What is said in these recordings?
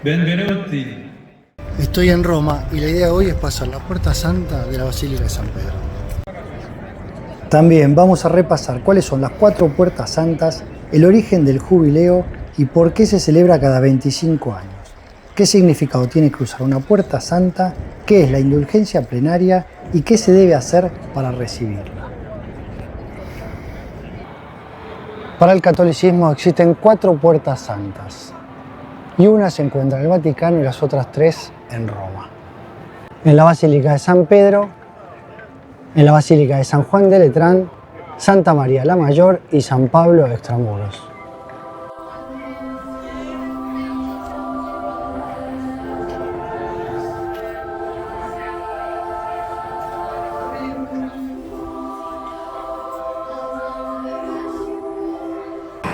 Benvenuti. Estoy en Roma y la idea de hoy es pasar la Puerta Santa de la Basílica de San Pedro. También vamos a repasar cuáles son las 4 puertas santas, el origen del jubileo y por qué se celebra cada 25 años. ¿Qué significado tiene cruzar una puerta santa? ¿Qué es la indulgencia plenaria? ¿Y qué se debe hacer para recibirla? Para el catolicismo existen 4 puertas santas y una se encuentra en el Vaticano y las otras 3 en Roma. En la Basílica de San Pedro, en la Basílica de San Juan de Letrán, Santa María la Mayor y San Pablo Extramuros.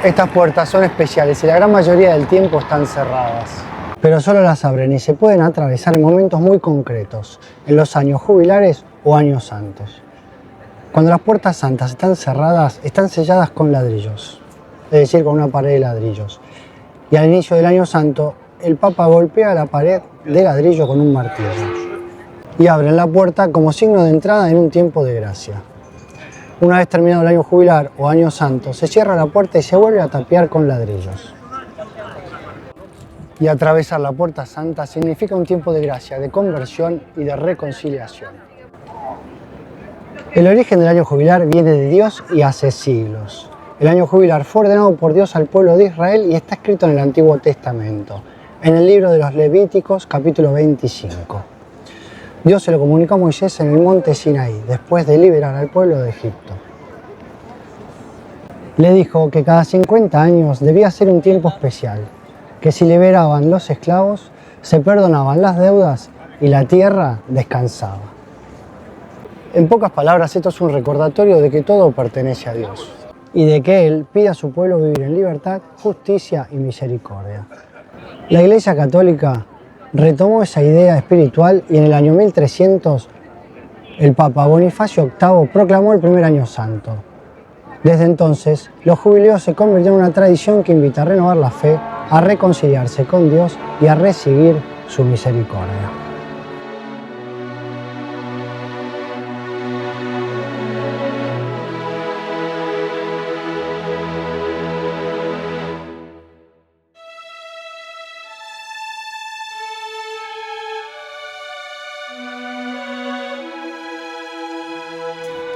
Estas puertas son especiales y la gran mayoría del tiempo están cerradas, pero solo las abren y se pueden atravesar en momentos muy concretos, en los años jubilares o años santos. Cuando las puertas santas están cerradas, están selladas con ladrillos, es decir, con una pared de ladrillos. Y al inicio del año santo, el Papa golpea la pared de ladrillo con un martillo y abren la puerta como signo de entrada en un tiempo de gracia. Una vez terminado el año jubilar o año santo, se cierra la puerta y se vuelve a tapiar con ladrillos. Y atravesar la puerta santa significa un tiempo de gracia, de conversión y de reconciliación. El origen del año jubilar viene de Dios y hace siglos. El año jubilar fue ordenado por Dios al pueblo de Israel y está escrito en el Antiguo Testamento, en el libro de los Levíticos, capítulo 25. Dios se lo comunicó a Moisés en el monte Sinaí, después de liberar al pueblo de Egipto. Le dijo que cada 50 años debía ser un tiempo especial, que si liberaban los esclavos, se perdonaban las deudas y la tierra descansaba. En pocas palabras, esto es un recordatorio de que todo pertenece a Dios y de que Él pide a su pueblo vivir en libertad, justicia y misericordia. La Iglesia Católica retomó esa idea espiritual y en el año 1300 el Papa Bonifacio VIII proclamó el primer año santo. Desde entonces, los jubileos se convirtieron en una tradición que invita a renovar la fe, a reconciliarse con Dios y a recibir su misericordia.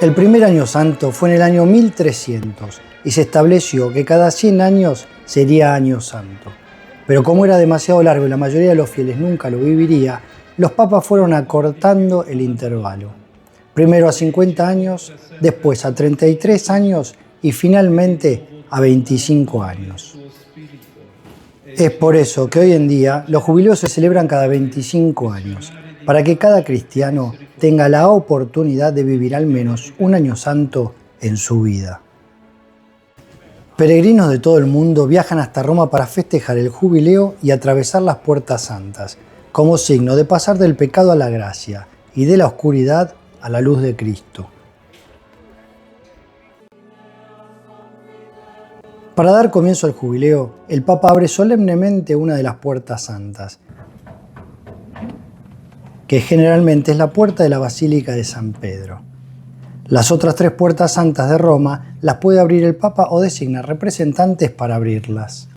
El primer año santo fue en el año 1300 y se estableció que cada 100 años sería año santo. Pero como era demasiado largo y la mayoría de los fieles nunca lo viviría, los papas fueron acortando el intervalo. Primero a 50 años, después a 33 años y finalmente a 25 años. Es por eso que hoy en día los jubileos se celebran cada 25 años, para que cada cristiano tenga la oportunidad de vivir al menos un año santo en su vida. Peregrinos de todo el mundo viajan hasta Roma para festejar el jubileo y atravesar las puertas santas, como signo de pasar del pecado a la gracia y de la oscuridad a la luz de Cristo. Para dar comienzo al jubileo, el Papa abre solemnemente una de las puertas santas, que generalmente es la puerta de la Basílica de San Pedro. Las otras 3 puertas santas de Roma las puede abrir el Papa o designa representantes para abrirlas.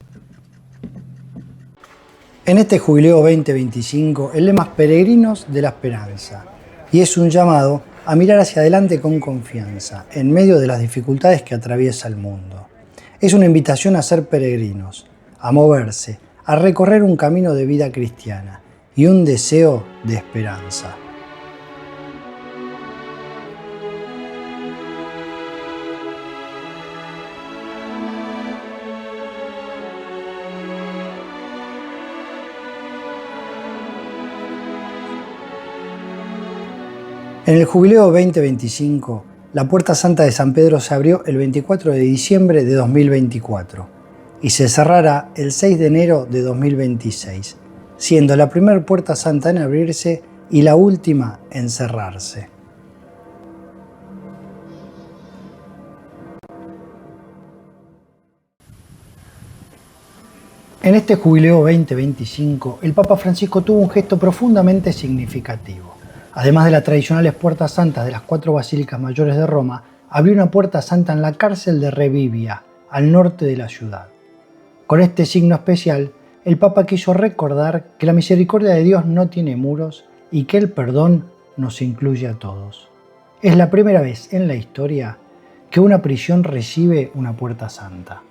En este Jubileo 2025 el lema es Peregrinos de la Esperanza y es un llamado a mirar hacia adelante con confianza en medio de las dificultades que atraviesa el mundo. Es una invitación a ser peregrinos, a moverse, a recorrer un camino de vida cristiana y un deseo de esperanza. En el Jubileo 2025, la Puerta Santa de San Pedro se abrió el 24 de diciembre de 2024 y se cerrará el 6 de enero de 2026. Siendo la primera puerta santa en abrirse y la última en cerrarse. En este jubileo 2025, el Papa Francisco tuvo un gesto profundamente significativo. Además de las tradicionales puertas santas de las 4 basílicas mayores de Roma, abrió una puerta santa en la cárcel de Revivia, al norte de la ciudad. Con este signo especial, el Papa quiso recordar que la misericordia de Dios no tiene muros y que el perdón nos incluye a todos. Es la primera vez en la historia que una prisión recibe una puerta santa.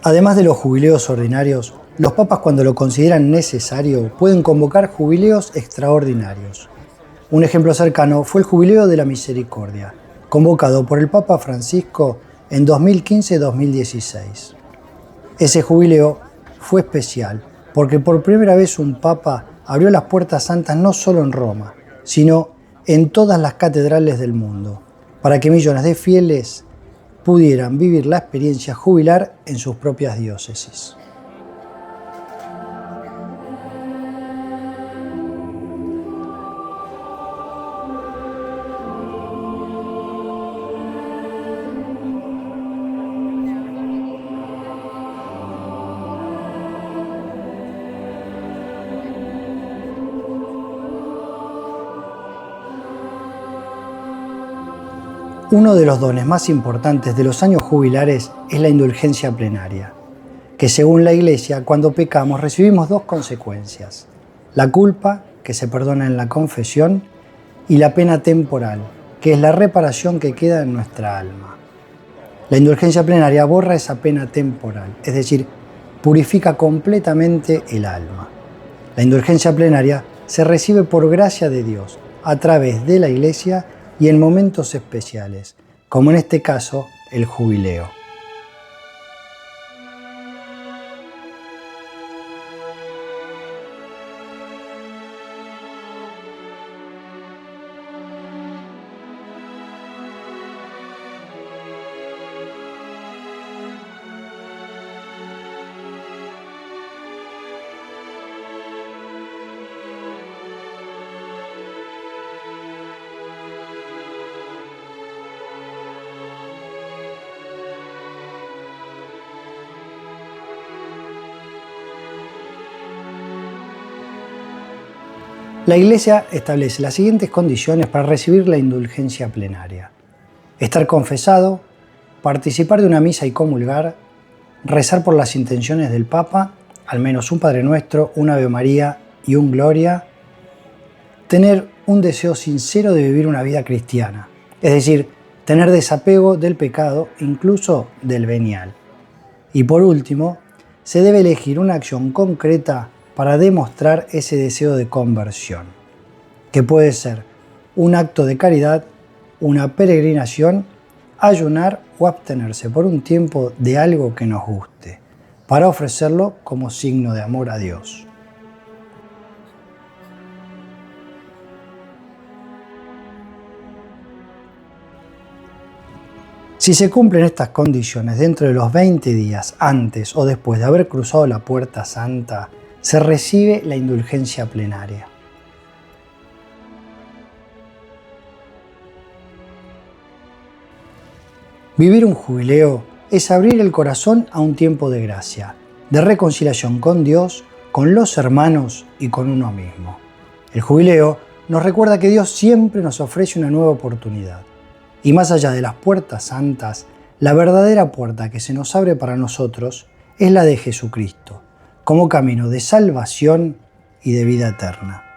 Además de los jubileos ordinarios, los papas, cuando lo consideran necesario, pueden convocar jubileos extraordinarios. Un ejemplo cercano fue el Jubileo de la Misericordia, convocado por el Papa Francisco en 2015-2016. Ese jubileo fue especial porque por primera vez un papa abrió las puertas santas no solo en Roma, sino en todas las catedrales del mundo, para que millones de fieles pudieran vivir la experiencia jubilar en sus propias diócesis. Uno de los dones más importantes de los años jubilares es la indulgencia plenaria, que según la Iglesia, cuando pecamos recibimos 2 consecuencias: la culpa, que se perdona en la confesión, y la pena temporal, que es la reparación que queda en nuestra alma. La indulgencia plenaria borra esa pena temporal, es decir, purifica completamente el alma. La indulgencia plenaria se recibe por gracia de Dios, a través de la Iglesia y en momentos especiales, como en este caso, el jubileo. La Iglesia establece las siguientes condiciones para recibir la indulgencia plenaria: estar confesado, participar de una misa y comulgar, rezar por las intenciones del Papa, al menos un Padre Nuestro, un Ave María y un Gloria, tener un deseo sincero de vivir una vida cristiana, es decir, tener desapego del pecado, incluso del venial. Y por último, se debe elegir una acción concreta para demostrar ese deseo de conversión, que puede ser un acto de caridad, una peregrinación, ayunar o abstenerse por un tiempo de algo que nos guste, para ofrecerlo como signo de amor a Dios. Si se cumplen estas condiciones dentro de los 20 días antes o después de haber cruzado la puerta santa, se recibe la indulgencia plenaria. Vivir un jubileo es abrir el corazón a un tiempo de gracia, de reconciliación con Dios, con los hermanos y con uno mismo. El jubileo nos recuerda que Dios siempre nos ofrece una nueva oportunidad. Y más allá de las puertas santas, la verdadera puerta que se nos abre para nosotros es la de Jesucristo, como camino de salvación y de vida eterna.